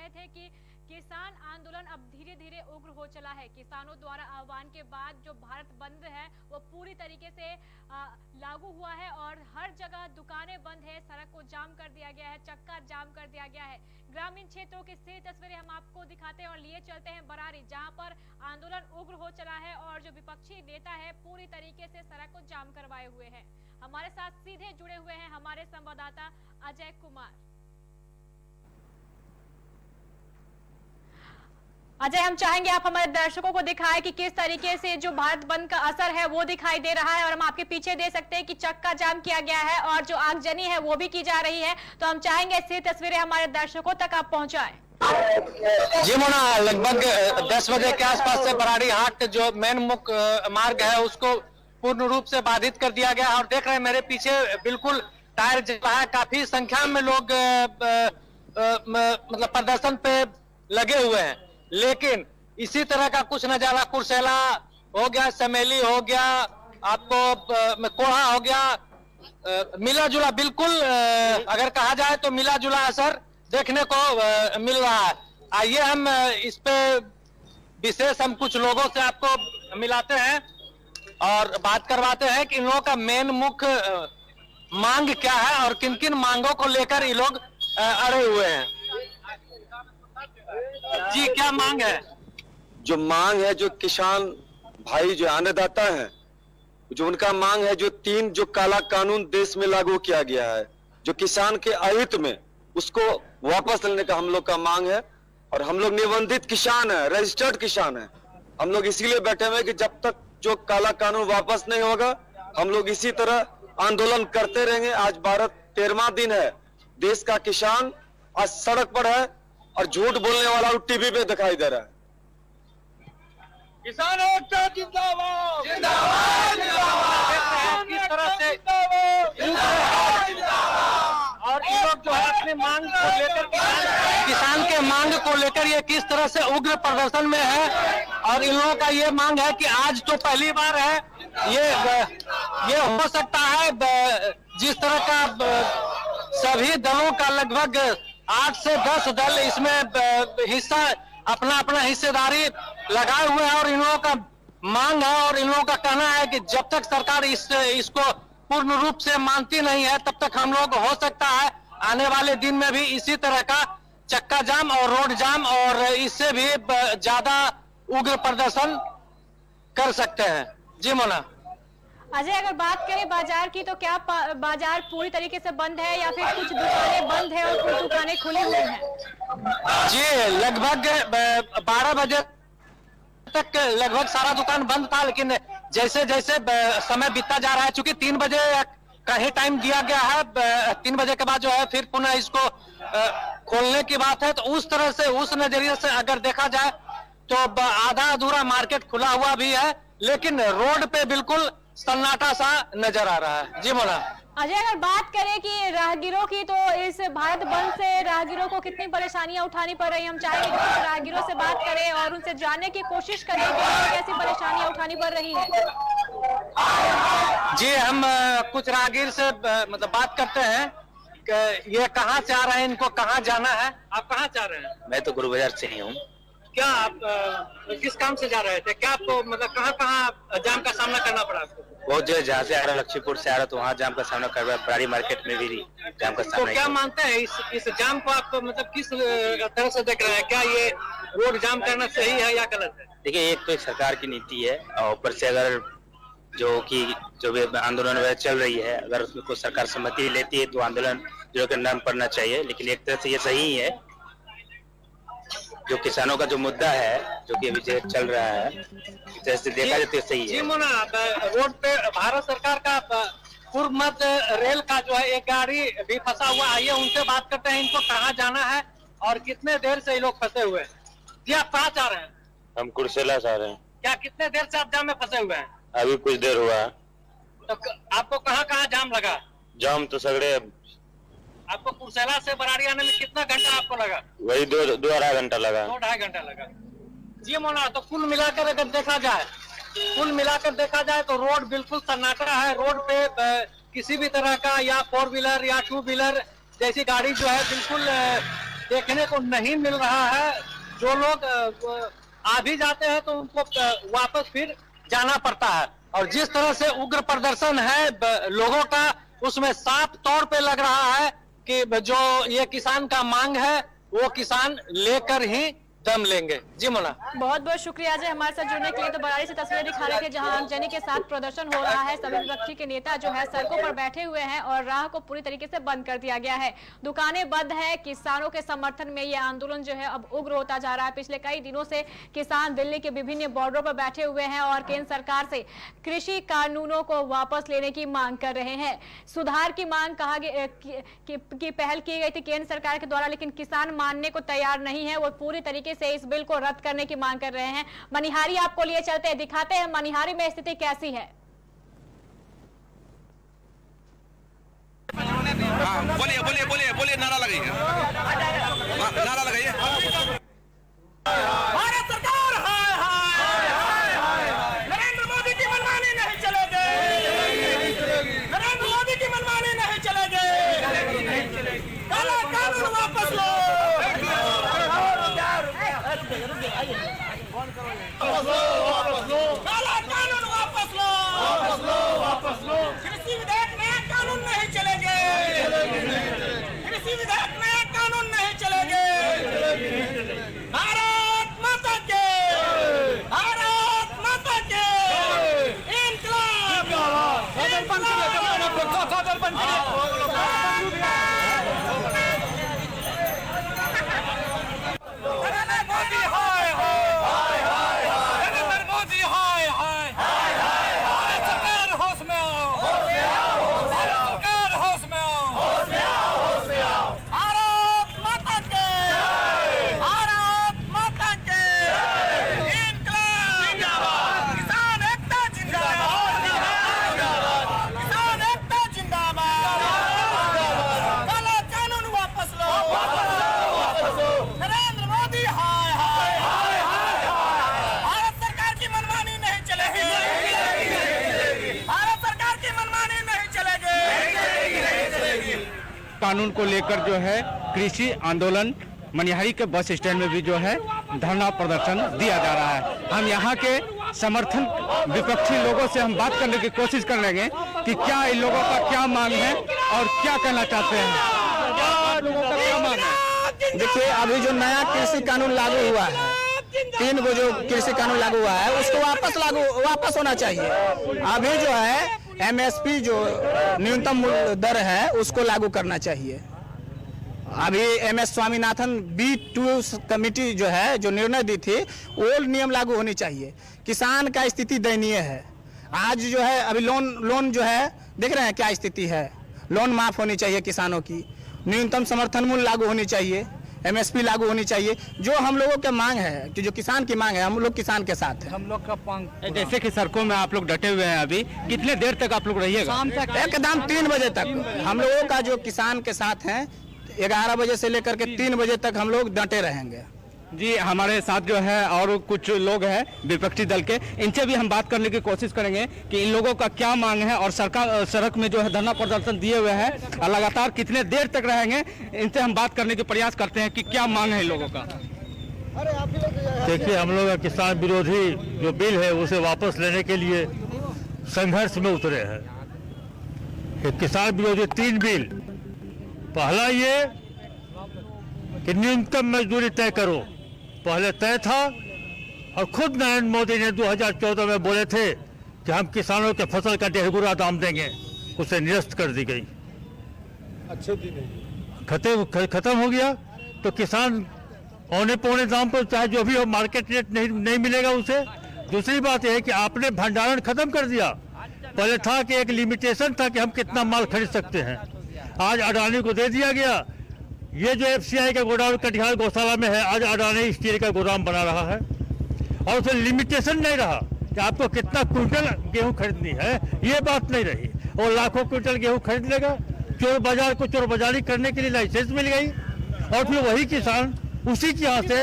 रहे थे कि किसान आंदोलन अब धीरे धीरे उग्र हो चला है। किसानों द्वारा आह्वान के बाद जो भारत बंद है वो पूरी तरीके से लागू हुआ है और हर जगह दुकानें बंद है, सड़क को जाम कर दिया गया है, चक्का जाम कर दिया गया है। ग्रामीण क्षेत्रों की सीधी तस्वीरें हम आपको दिखाते हैं और लिए चलते हैं बरारी, जहां पर आंदोलन उग्र हो चला है और जो विपक्षी नेता है पूरी तरीके से सड़क को जाम करवाए हुए हैं। हमारे साथ सीधे जुड़े हुए हैं हमारे संवाददाता अजय कुमार। अजय, हम चाहेंगे आप हमारे दर्शकों को दिखाएं कि किस तरीके से जो भारत बंद का असर है वो दिखाई दे रहा है और हम आपके पीछे दे सकते हैं कि चक्का जाम किया गया है और जो आगजनी है वो भी की जा रही है। तो हम चाहेंगे ऐसी तस्वीरें हमारे दर्शकों तक आप पहुंचाएं। जी मोना, लगभग 10 बजे के आसपास से बरारी हाट जो मेन मुख्य मार्ग है उसको पूर्ण रूप से बाधित कर दिया गया और देख रहे हैं मेरे पीछे बिल्कुल टायर जला है। काफी संख्या में लोग मतलब प्रदर्शन पे लगे हुए हैं, लेकिन इसी तरह का कुछ नजारा कुर्सेला हो गया, समेली हो गया, आपको कोढ़ा हो गया, मिला जुला बिल्कुल अगर कहा जाए तो मिला जुला असर देखने को मिल रहा है। आइए हम इस पे विशेष हम कुछ लोगों से आपको मिलाते हैं और बात करवाते हैं कि इन लोगों का मेन मुख्य मांग क्या है और किन किन मांगों को लेकर ये लोग अड़े हुए हैं। जी, क्या मांग है? जो मांग है, जो किसान भाई जो अन्नदाता हैं, जो उनका मांग है, जो 3 जो काला कानून देश में लागू किया गया है, जो किसान के अहित में, उसको वापस लेने का हम लोग का मांग है। और हम लोग निबंधित किसान है, रजिस्टर्ड किसान है। हम लोग इसीलिए बैठे हुए कि जब तक जो काला कानून वापस नहीं होगा हम लोग इसी तरह आंदोलन करते रहेंगे। आज 13वां दिन है, देश का किसान आज सड़क पर है और झूठ बोलने वाला टीवी पे दिखाई दे रहा है। किसान मोर्चा जिंदाबाद जिंदाबाद जिंदाबाद। किस तरह से और ये लोग जो है अपनी मांग को लेकर किसान के मांग को लेकर ये किस तरह से उग्र प्रदर्शन में है और इन लोगों का ये मांग है कि आज तो पहली बार है, ये हो सकता है जिस तरह का सभी दलों का लगभग 8 से 10 दल इसमें हिस्सा अपना हिस्सेदारी लगाए हुए हैं और इन लोगों का मांग है और इन लोगों का कहना है कि जब तक सरकार इसको पूर्ण रूप से मानती नहीं है तब तक हम लोग हो सकता है आने वाले दिन में भी इसी तरह का चक्का जाम और रोड जाम और इससे भी ज्यादा उग्र प्रदर्शन कर सकते हैं। जी मोना। अजय, अगर बात करें बाजार की तो क्या बाजार पूरी तरीके से बंद है या फिर कुछ दुकानें बंद है और कुछ दुकानें खुली हुई हैं? जी, लगभग 12 बजे तक लगभग सारा दुकान बंद था, लेकिन जैसे जैसे समय बीतता जा रहा है, चूंकि 3 बजे का ही टाइम दिया गया है, 3 बजे के बाद जो है फिर पुनः इसको खोलने की बात है, तो उस तरह से उस नजरिए से अगर देखा जाए तो आधा अधूरा मार्केट खुला हुआ भी है, लेकिन रोड पे बिल्कुल सन्नाटा सा नजर आ रहा है। जी मोना। अजय, अगर बात करें कि राहगीरों की तो इस भारत बंद से राहगीरों को कितनी परेशानियां उठानी पड़ रही है, हम चाहेंगे कि कुछ राहगीरों से बात करें और उनसे जानने की कोशिश करें कि कैसी परेशानियां उठानी पड़ रही है। जी, हम कुछ राहगीर से मतलब बात करते हैं कि ये कहाँ से आ रहे हैं, इनको कहाँ जाना है। आप कहाँ जा रहे हैं? मैं तो गुरु बाजार से ही हूँ। क्या आप किस काम से जा रहे थे? क्या आपको मतलब कहाँ जाम का सामना करना पड़ा आपको? बहुत जो जहाँ से आ रहा, लक्ष्मीपुर से आ रहा, तो वहाँ जाम का सामना कर रहा है। बरारी मार्केट में भी जाम का सामना। तो क्या मानते हैं इस जाम को आप मतलब किस तरह से देख रहे हैं? क्या ये रोड जाम करना सही है या गलत है? देखिए, एक तो एक सरकार की नीति है और ऊपर से अगर जो भी आंदोलन वगैरह चल रही है, अगर उसमें कोई सरकार सहमति लेती है तो आंदोलन जो नाम पड़ना चाहिए। लेकिन एक तरह से ये सही है, जो किसानों का जो मुद्दा है जो कि अभी चल रहा है, जैसे देखा जाए तो सही है। जी मोना, रोड पे भारत सरकार का पूर्व मध्य रेल का जो है एक गाड़ी भी फंसा हुआ है, उनसे बात करते हैं इनको कहाँ जाना है और कितने देर से ये लोग फंसे हुए हैं। जी, आप कहाँ जा रहे हैं? हम कुर्सेला से आ रहे हैं। क्या कितने देर से आप जाम में फंसे हुए हैं? अभी कुछ देर हुआ। तो आपको कहाँ जाम लगा? जाम तो सगड़े। आपको कुर्सेला से बरारी आने में कितना घंटा आपको लगा? वही 2-2.5 घंटा लगा। 2-2.5 घंटा लगा। जी मोना, तो कुल मिलाकर अगर देखा जाए तो रोड बिल्कुल सन्नाटा है। रोड पे किसी भी तरह का या 4 व्हीलर या 2 व्हीलर जैसी गाड़ी जो है बिल्कुल देखने को नहीं मिल रहा है। जो लोग आ भी जाते हैं तो उनको वापस फिर जाना पड़ता है। और जिस तरह से उग्र प्रदर्शन है लोगों का, उसमें साफ तौर पे लग रहा है कि जो ये किसान का मांग है वो किसान लेकर ही दम लेंगे। जी मोना, बहुत बहुत शुक्रिया अजय हमारे साथ जुड़ने के लिए। तो बरारी से तस्वीरें दिखा रहे थे जहां आगजनी के साथ प्रदर्शन हो रहा है। सभी विपक्षी के नेता जो है सड़कों पर बैठे हुए हैं और राह को पूरी तरीके से बंद कर दिया गया है। दुकानें बंद है। किसानों के समर्थन में यह आंदोलन जो है अब उग्र होता जा रहा है। पिछले कई दिनों से किसान दिल्ली के विभिन्न बॉर्डरों पर बैठे हुए हैं और केंद्र सरकार से कृषि कानूनों को वापस लेने की मांग कर रहे हैं। सुधार की मांग कहा कि पहल की गई थी केंद्र सरकार के द्वारा, लेकिन किसान मानने को तैयार नहीं है। वो पूरी तरीके से इस बिल को रद्द करने की मांग कर रहे हैं। मनिहारी आपको लिए चलते हैं, दिखाते हैं मनिहारी में स्थिति कैसी है। बोलिए बोलिए बोलिए बोलिए, नारा लगाइए, नारा लगाइए। भारत सरकार हाय हाय हाय हाय, नरेंद्र मोदी की मनमानी नहीं चलेगी, नरेंद्र मोदी की मनमानी नहीं चलेगी। काला कानून वापस लो, काला कानून वापस लो, वापस लो। कृषि विधेयक नया कानून नहीं चलेंगे, कृषि विधेयक नया कानून नहीं चलेंगे। भारत माता के, भारत माता के इंकलाब, नरेंद्र मोदी हाय हाय हाय हाय, नरेंद्र मोदी हाय हाय हाय हाय, भारत सरकार होश में आओ, भारत सरकार होश में आओ, भारत माता के, भारत माता के इंकलाब, किसान एकता जिंदाबाद, किसान एकता जिंदाबाद, काला कानून वापस लो, नरेंद्र मोदी हाय हाय हाय हाय, भारत सरकार की मनमानी नहीं चलेगी, भारत सरकार की मनमानी नहीं चलेगी। कानून को लेकर जो है कृषि आंदोलन मनिहारी के बस स्टैंड में भी जो है धरना प्रदर्शन दिया जा रहा है। हम यहाँ के समर्थन विपक्षी लोगों से हम बात करने की कोशिश कर लेंगे कि क्या इन लोगों का क्या मांग है और क्या कहना चाहते हैं। क्या आप लोगों का क्या मांग है? देखिए, अभी जो नया कृषि कानून लागू हुआ है, 3 गो जो कृषि कानून लागू हुआ है उसको वापस होना चाहिए। अभी जो है एमएसपी जो न्यूनतम मूल्य दर है उसको लागू करना चाहिए। अभी एमएस स्वामीनाथन B2 कमेटी जो है जो निर्णय दी थी वो नियम लागू होनी चाहिए। किसान का स्थिति दयनीय है। आज जो है अभी लोन जो है देख रहे हैं क्या स्थिति है। लोन माफ होनी चाहिए किसानों की, न्यूनतम समर्थन मूल्य लागू होनी चाहिए, एमएसपी लागू होनी चाहिए। जो हम लोगों की मांग है कि जो किसान की मांग है, हम लोग किसान के साथ हैं। हम लोग का मांग जैसे कि सड़कों में आप लोग डटे हुए हैं, अभी कितने देर तक आप लोग रहिएगा? शाम तक एकदम 3 बजे तक हम लोगों का जो किसान के साथ हैं 11 बजे से लेकर के 3 बजे तक हम लोग डटे रहेंगे। जी, हमारे साथ जो है और कुछ लोग हैं विपक्षी दल के, इनसे भी हम बात करने की कोशिश करेंगे कि इन लोगों का क्या मांग है और सरकार सड़क में जो है धरना प्रदर्शन दिए हुए हैं और लगातार कितने देर तक रहेंगे। इनसे हम बात करने के प्रयास करते हैं कि क्या मांग है इन लोगों का। देखिए, हम लोग किसान विरोधी जो बिल है उसे वापस लेने के लिए संघर्ष में उतरे हैं। कि किसान विरोधी 3 बिल, पहला ये कि न्यूनतम मजदूरी तय करो, पहले तय था और खुद नरेंद्र मोदी ने 2014 में बोले थे कि हम किसानों के फसल का 1.5 गुना दाम देंगे, उसे निरस्त कर दी गई। अच्छे दिन खत्म हो गया तो किसान औने पौने दाम पर चाहे जो भी हो मार्केट रेट नहीं मिलेगा उसे। दूसरी बात यह है कि आपने भंडारण खत्म कर दिया। पहले था कि एक लिमिटेशन था कि हम कितना माल खरीद सकते हैं, आज अडानी को दे दिया गया। ये जो FCI का गोदाम कटिहार गौशाला में है, आज अडानी स्टील का गोदाम बना रहा है और उसमें लिमिटेशन नहीं रहा कि आपको कितना क्विंटल गेहूं खरीदनी है, ये बात नहीं रही। और लाखों क्विंटल गेहूं खरीद लेगा। चोर बाजार को चोर बाजारी करने के लिए लाइसेंस मिल गई और फिर वही किसान उसी के यहाँ से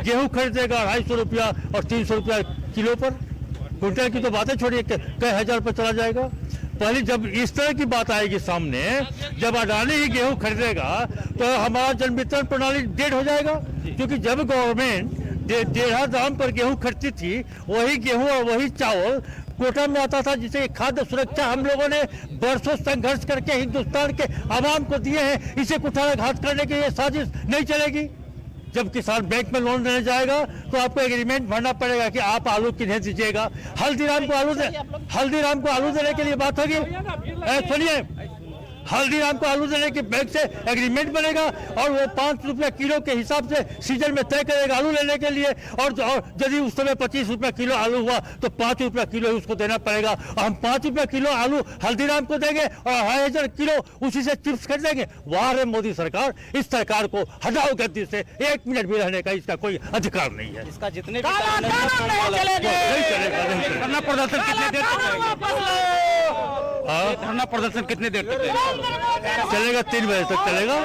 गेहूं खरीदेगा 250 रुपया और 300 रुपया किलो पर। क्विंटल की तो बातें छोड़िए, कई हजार पर चला जाएगा। पहले जब इस तरह की बात आएगी सामने, जब अडानी ही गेहूं खरीदेगा तो हमारा जन वितरण प्रणाली डेड हो जाएगा। क्योंकि जब गवर्नमेंट 1.5 दाम पर गेहूं खरीदती थी, वही गेहूं और वही चावल कोटा में आता था, जिसे खाद्य सुरक्षा हम लोगों ने बरसों संघर्ष करके हिंदुस्तान के आवाम को दिए हैं। इसे कुठाराघात करने की ये साजिश नहीं चलेगी। जब किसान बैंक में लोन लेने जाएगा तो आपको एग्रीमेंट भरना पड़ेगा कि आप आलू किन्हें दीजिएगा। हल्दीराम को आलू देने के लिए बात होगी। सुनिए, हल्दीराम को आलू देने के बैंक से एग्रीमेंट बनेगा और वो 5 रुपया किलो के हिसाब से सीजन में तय करेगा आलू लेने के लिए। और यदि उस समय 25 रुपया किलो आलू हुआ तो 5 रुपया किलो ही उसको देना पड़ेगा। और हम 5 रुपया किलो आलू हल्दीराम को देंगे और 2,500 किलो उसी से चिप्स खरीदेंगे। वाह रे मोदी सरकार, इस सरकार को हटाओ गद्दी से। 1 मिनट भी रहने का इसका कोई अधिकार नहीं है। इसका जितने धरना प्रदर्शन कितने देर धरना प्रदर्शन कितने देर तक चलेगा? 3 बजे तक चलेगा।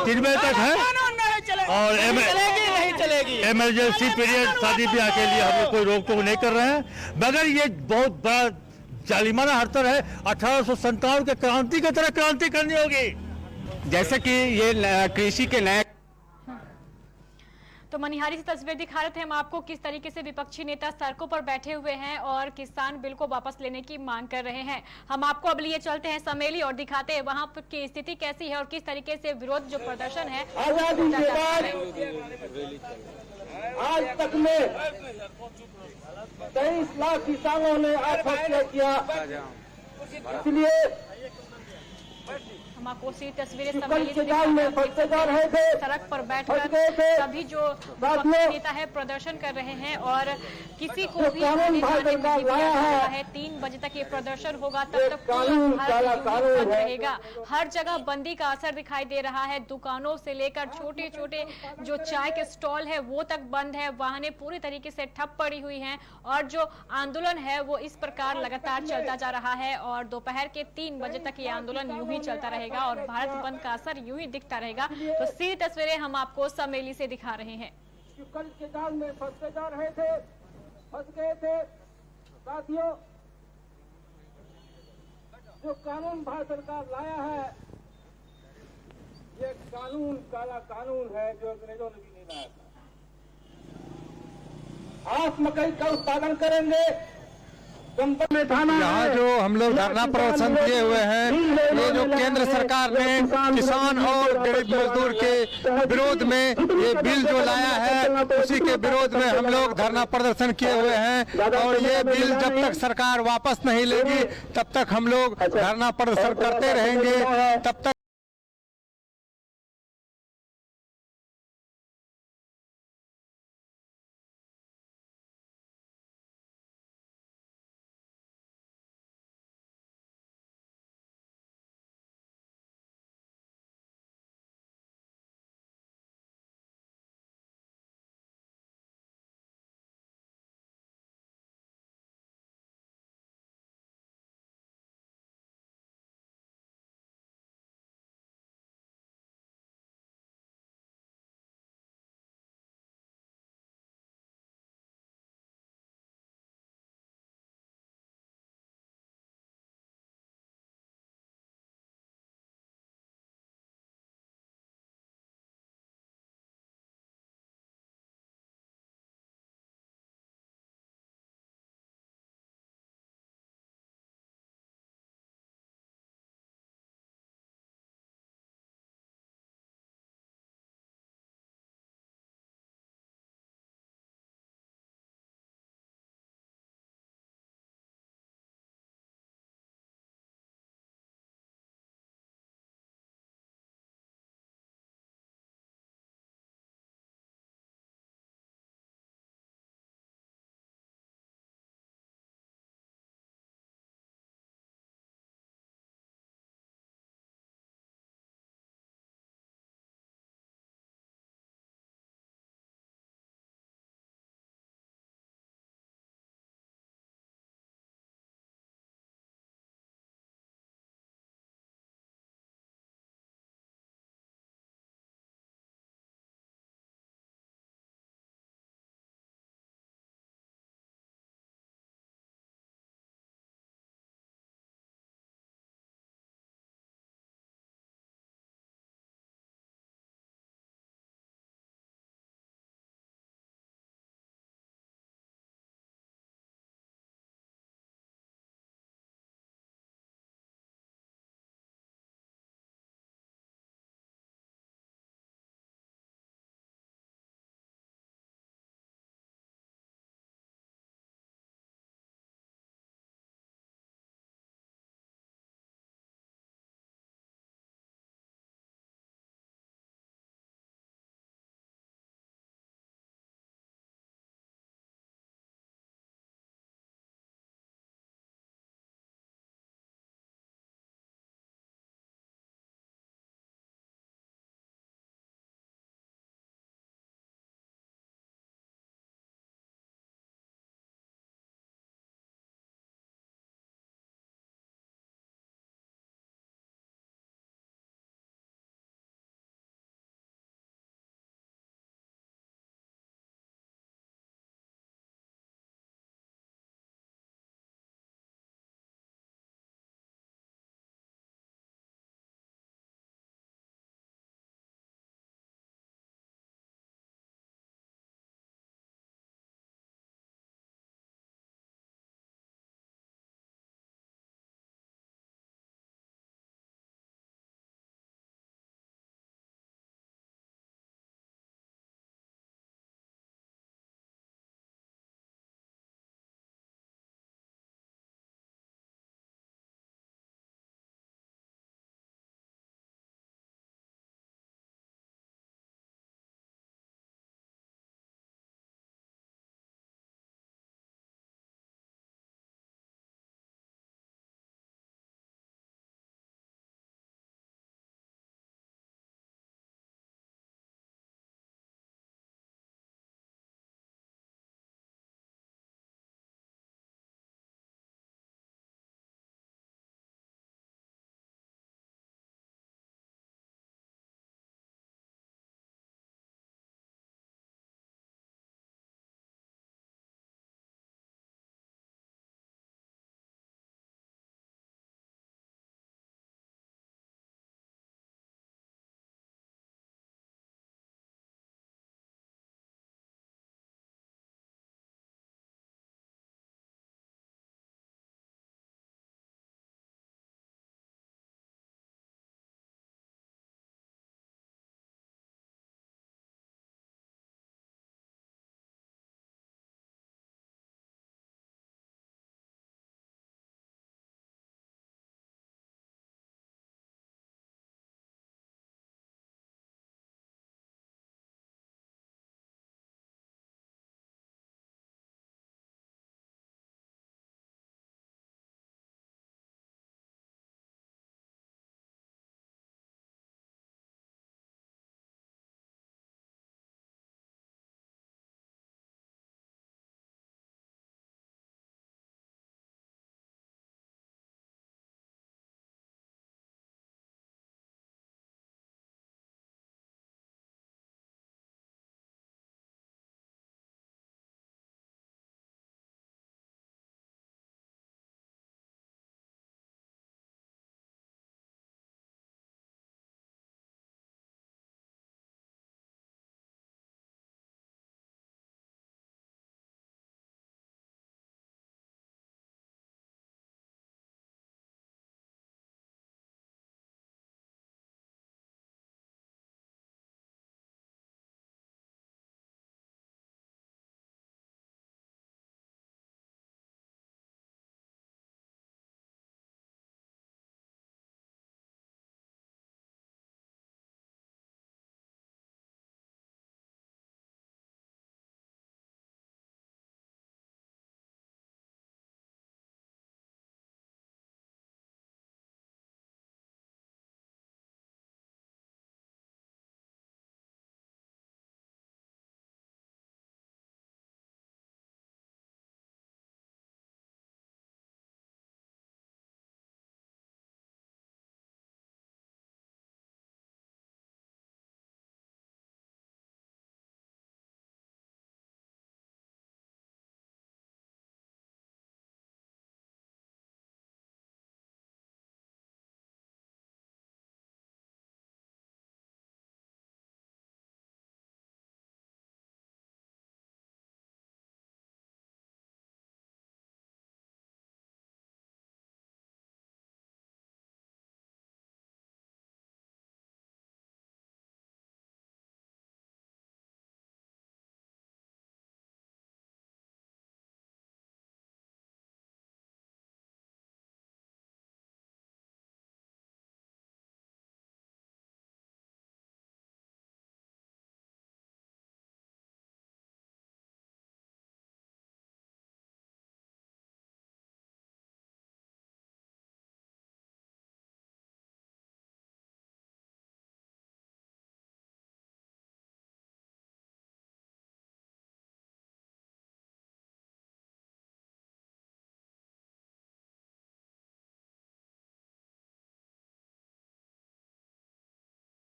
3 बजे तक है। और इमरजेंसी पीरियड शादी ब्याह के लिए हम लोग कोई रोक टोक नहीं कर रहे हैं, मगर ये बहुत बड़ा जालिमाना हड़ताल है। 1857 के क्रांति की तरह क्रांति करनी होगी। जैसे कि ये कृषि के नए तो मनिहारी से तस्वीर दिखा रहे थे हम आपको किस तरीके से विपक्षी नेता सड़कों पर बैठे हुए हैं और किसान बिल को वापस लेने की मांग कर रहे हैं। हम आपको अब लिए चलते हैं समेली और दिखाते हैं वहां की स्थिति कैसी है और किस तरीके से विरोध जो प्रदर्शन है। आजादी के बाद आज तक में 23 लाख किसानों ने आत्महत्या किया। इसलिए हम आपको सी तस्वीरें समेली से सड़क पर बैठकर सभी जो विपक्षी नेता है प्रदर्शन कर रहे हैं और किसी को भी आने जाने नहीं दिया जा रहा है। 3 बजे तक ये प्रदर्शन होगा, तब तक भारत बंद रहेगा। हर जगह बंदी का असर दिखाई दे रहा है। दुकानों से लेकर छोटे छोटे जो चाय के स्टॉल है वो तक बंद है। वाहनें पूरी तरीके से ठप पड़ी हुई हैं और जो आंदोलन है वो इस प्रकार लगातार चलता जा रहा है और दोपहर के 3 बजे तक ये आंदोलन यूं ही चलता रहेगा और भारत बंद का असर यूं ही दिखता रहेगा। तो सीधी तस्वीरें हम आपको समेली से दिखा रहे हैं। कल के जाल में फंसते जा रहे थे, फंस गए थे साथियों। जो कानून भारत सरकार लाया है, ये कानून काला कानून है जो अंग्रेजों ने भी नहीं लाया था। आप मकई का उत्पादन करेंगे, यहाँ जो हम लोग धरना प्रदर्शन किए हुए हैं, ये जो केंद्र सरकार ने किसान और गरीब मजदूर के विरोध में ये बिल जो लाया है, उसी के विरोध में हम लोग धरना प्रदर्शन किए हुए हैं। और ये बिल जब तक सरकार वापस नहीं लेगी तब तक हम लोग धरना प्रदर्शन करते रहेंगे। तब तक